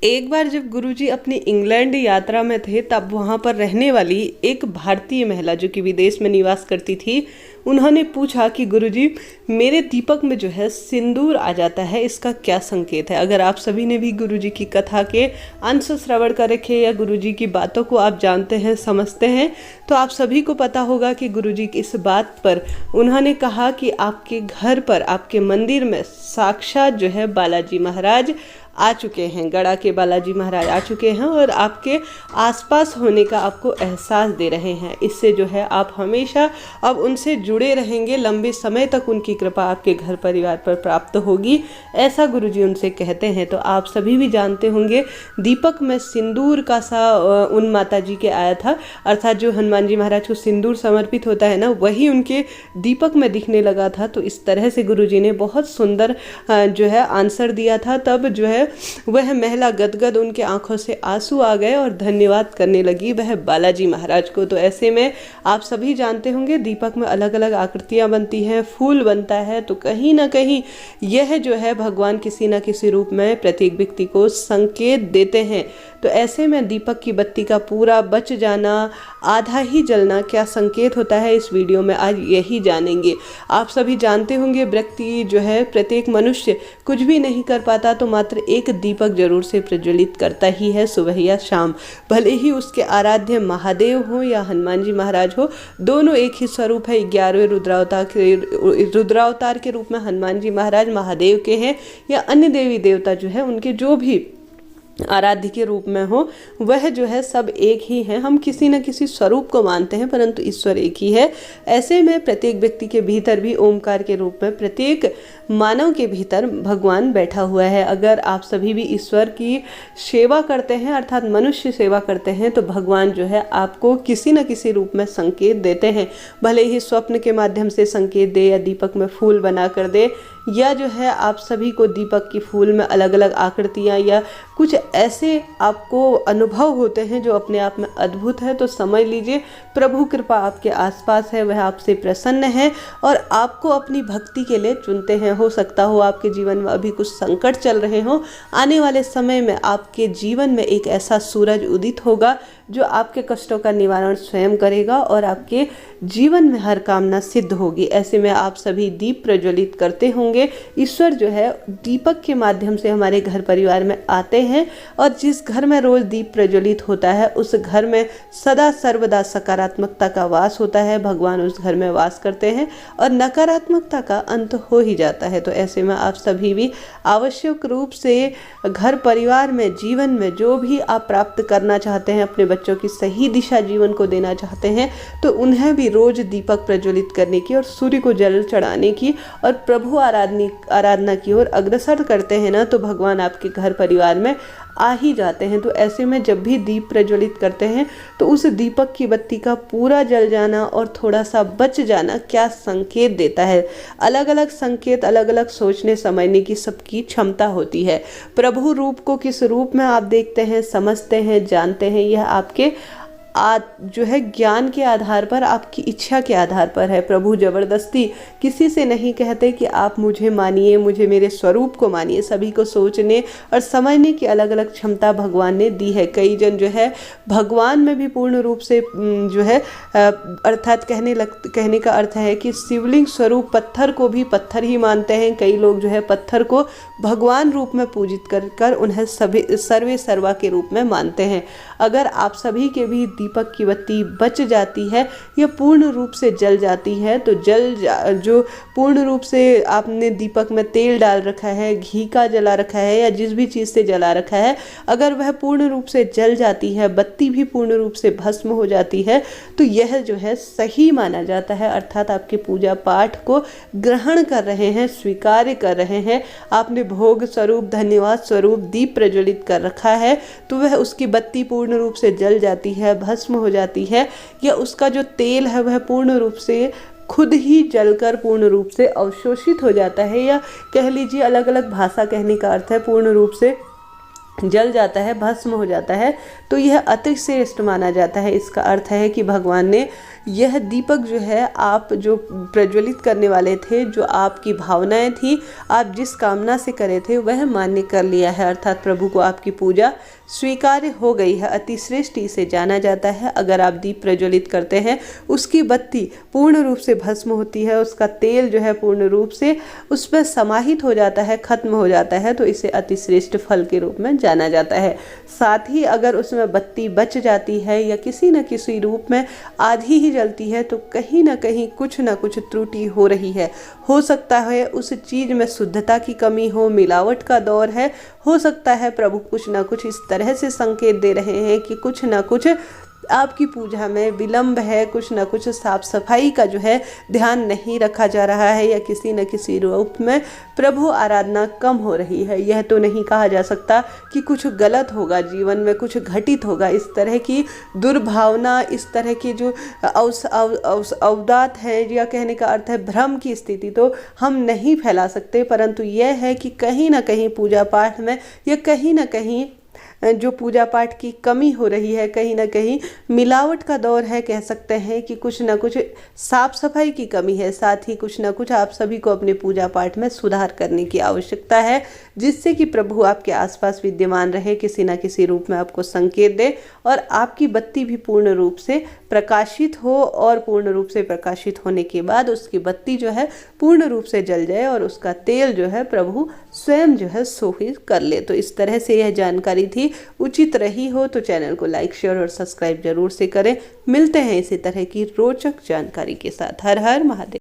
एक बार जब गुरुजी अपनी इंग्लैंड यात्रा में थे तब वहाँ पर रहने वाली एक भारतीय महिला जो कि विदेश में निवास करती थी, उन्होंने पूछा कि गुरुजी मेरे दीपक में जो है सिंदूर आ जाता है, इसका क्या संकेत है। अगर आप सभी ने भी गुरुजी की कथा के अंश श्रवण कर रखे या गुरुजी की बातों को आप जानते हैं समझते हैं तो आप सभी को पता होगा कि गुरुजी की इस बात पर उन्होंने कहा कि आपके घर पर आपके मंदिर में साक्षात जो है बालाजी महाराज आ चुके हैं, गड़ा के बालाजी महाराज आ चुके हैं और आपके आसपास होने का आपको एहसास दे रहे हैं। इससे जो है आप हमेशा अब उनसे जुड़े रहेंगे, लंबे समय तक उनकी कृपा आपके घर परिवार पर प्राप्त होगी, ऐसा गुरुजी उनसे कहते हैं। तो आप सभी भी जानते होंगे दीपक में सिंदूर का सा उन माता जी के आया था, अर्थात जो हनुमान जी महाराज को सिंदूर समर्पित होता है ना, वही उनके दीपक में दिखने लगा था। तो इस तरह से गुरुजी ने बहुत सुंदर जो है आंसर दिया था। तब जो है वह महिला गदगद, उनके आंखों से आंसू आ गए और धन्यवाद करने लगी वह बालाजी महाराज को। तो ऐसे में आप सभी जानते होंगे दीपक में अलग अलग आकृतियां बनती हैं, फूल बनता है, तो कहीं ना कहीं यह जो है भगवान किसी न किसी रूप में प्रत्येक व्यक्ति को संकेत देते हैं। तो ऐसे में दीपक की बत्ती का पूरा बच जाना, आधा ही जलना क्या संकेत होता है, इस वीडियो में आज यही जानेंगे। आप सभी जानते होंगे व्यक्ति जो है, प्रत्येक मनुष्य कुछ भी नहीं कर पाता तो मात्र एक दीपक जरूर से प्रज्वलित करता ही है, सुबह या शाम। भले ही उसके आराध्य महादेव हो या हनुमान जी महाराज हो, दोनों एक ही स्वरूप है। 11वें रुद्रावतार के रूप में हनुमान जी महाराज महादेव के हैं या अन्य देवी देवता जो है उनके जो भी आराध्य के रूप में हो, वह जो है सब एक ही हैं। हम किसी न किसी स्वरूप को मानते हैं परंतु ईश्वर एक ही है। ऐसे में प्रत्येक व्यक्ति के भीतर भी ओमकार के रूप में प्रत्येक मानव के भीतर भगवान बैठा हुआ है। अगर आप सभी भी ईश्वर की सेवा करते हैं अर्थात मनुष्य सेवा करते हैं तो भगवान जो है आपको किसी न किसी रूप में संकेत देते हैं, भले ही स्वप्न के माध्यम से संकेत दे या दीपक में फूल बना कर दे, या जो है आप सभी को दीपक की फूल में अलग अलग आकृतियाँ या कुछ ऐसे आपको अनुभव होते हैं जो अपने आप में अद्भुत है। तो समझ लीजिए प्रभु कृपा आपके आसपास है, वह आपसे प्रसन्न है और आपको अपनी भक्ति के लिए चुनते हैं। हो सकता हो आपके जीवन में अभी कुछ संकट चल रहे हो, आने वाले समय में आपके जीवन में एक ऐसा सूरज उदित होगा जो आपके कष्टों का निवारण स्वयं करेगा और आपके जीवन में हर कामना सिद्ध होगी। ऐसे में आप सभी दीप प्रज्वलित करते होंगे। ईश्वर जो है दीपक के माध्यम से हमारे घर परिवार में आते हैं और जिस घर में रोज दीप प्रज्वलित होता है उस घर में सदा सर्वदा सकारात्मकता का वास होता है। भगवान उस घर में वास करते हैं और नकारात्मकता का अंत हो ही जाता है। तो ऐसे में आप सभी भी आवश्यक रूप से घर परिवार में, जीवन में जो भी आप प्राप्त करना चाहते हैं, अपने बच्चों की सही दिशा जीवन को देना चाहते हैं, तो उन्हें भी रोज दीपक प्रज्वलित करने की और सूर्य को जल चढ़ाने की और प्रभु आराधना की ओर अग्रसर करते हैं ना, तो भगवान आपके घर परिवार में आ ही जाते हैं। तो ऐसे में जब भी दीप प्रज्वलित करते हैं तो उस दीपक की बत्ती का पूरा जल जाना और थोड़ा सा बच जाना क्या संकेत देता है। अलग अलग संकेत, अलग अलग सोचने समझने की सबकी क्षमता होती है। प्रभु रूप को किस रूप में आप देखते हैं, समझते हैं, जानते हैं, यह आपके जो है ज्ञान के आधार पर, आपकी इच्छा के आधार पर है। प्रभु जबरदस्ती किसी से नहीं कहते कि आप मुझे मानिए, मुझे मेरे स्वरूप को मानिए। सभी को सोचने और समझने की अलग अलग क्षमता भगवान ने दी है। कई जन जो है भगवान में भी पूर्ण रूप से जो है अर्थात कहने का अर्थ है कि शिवलिंग स्वरूप पत्थर को भी पत्थर ही मानते हैं। कई लोग जो है पत्थर को भगवान रूप में पूजित कर उन्हें सर्वे सर्वा के रूप में मानते हैं। अगर आप सभी के भी दीपक की बत्ती बच जाती है या पूर्ण रूप से जल जाती है, तो जो पूर्ण रूप से आपने दीपक में तेल डाल रखा है, घी का जला रखा है या जिस भी चीज़ से जला रखा है, अगर वह पूर्ण रूप से जल जाती है, बत्ती भी पूर्ण रूप से भस्म हो जाती है, तो यह जो है सही माना जाता है। अर्थात आपके पूजा पाठ को ग्रहण कर रहे हैं, स्वीकार कर रहे हैं। आपने भोग स्वरूप, धन्यवाद स्वरूप दीप प्रज्वलित कर रखा है, तो वह उसकी बत्ती पूर्ण रूप से जल जाती है, भस्म हो जाती है, या उसका जो तेल है वह पूर्ण रूप से खुद ही जलकर पूर्ण रूप से अवशोषित हो जाता है, या कह लीजिए अलग अलग भाषा कहने का अर्थ है पूर्ण रूप से जल जाता है, भस्म हो जाता है, तो यह अति श्रेष्ठ माना जाता है। इसका अर्थ है कि भगवान ने यह दीपक जो है आप जो प्रज्वलित करने वाले थे, जो आपकी भावनाएं थी, आप जिस कामना से करे थे वह मान्य कर लिया है, अर्थात प्रभु को आपकी पूजा स्वीकार्य हो गई है। अति श्रेष्ठ इसे जाना जाता है। अगर आप दीप प्रज्वलित करते हैं, उसकी बत्ती पूर्ण रूप से भस्म होती है, उसका तेल जो है पूर्ण रूप से उस पर समाहित हो जाता है, खत्म हो जाता है, तो इसे अति श्रेष्ठ फल के रूप में जाना जाता है। साथ ही अगर उसमें बत्ती बच जाती है या किसी न किसी रूप में आधी ही जलती है, तो कहीं ना कहीं कुछ ना कुछ त्रुटि हो रही है। हो सकता है उस चीज़ में शुद्धता की कमी हो, मिलावट का दौर है, हो सकता है प्रभु कुछ ना कुछ इस तरह से संकेत दे रहे हैं कि कुछ ना कुछ आपकी पूजा में विलंब है, कुछ ना कुछ साफ सफाई का जो है ध्यान नहीं रखा जा रहा है, या किसी न किसी रूप में प्रभु आराधना कम हो रही है। यह तो नहीं कहा जा सकता कि कुछ गलत होगा, जीवन में कुछ घटित होगा। इस तरह की दुर्भावना, इस तरह की जो अवदात है, या कहने का अर्थ है भ्रम की स्थिति, तो हम नहीं फैला सकते, परंतु यह है कि कहीं ना कहीं पूजा पाठ में या कहीं ना कहीं जो पूजा पाठ की कमी हो रही है, कहीं ना कहीं मिलावट का दौर है, कह सकते हैं कि कुछ ना कुछ साफ सफाई की कमी है। साथ ही कुछ ना कुछ आप सभी को अपने पूजा पाठ में सुधार करने की आवश्यकता है, जिससे कि प्रभु आपके आसपास विद्यमान रहे, किसी ना किसी रूप में आपको संकेत दे और आपकी बत्ती भी पूर्ण रूप से प्रकाशित हो, और पूर्ण रूप से प्रकाशित होने के बाद उसकी बत्ती जो है पूर्ण रूप से जल जाए और उसका तेल जो है प्रभु स्वयं जो है सोहित कर ले। तो इस तरह से यह जानकारी थी। उचित रही हो तो चैनल को लाइक, शेयर और सब्सक्राइब जरूर से करें। मिलते हैं इसी तरह की रोचक जानकारी के साथ। हर हर महादेव।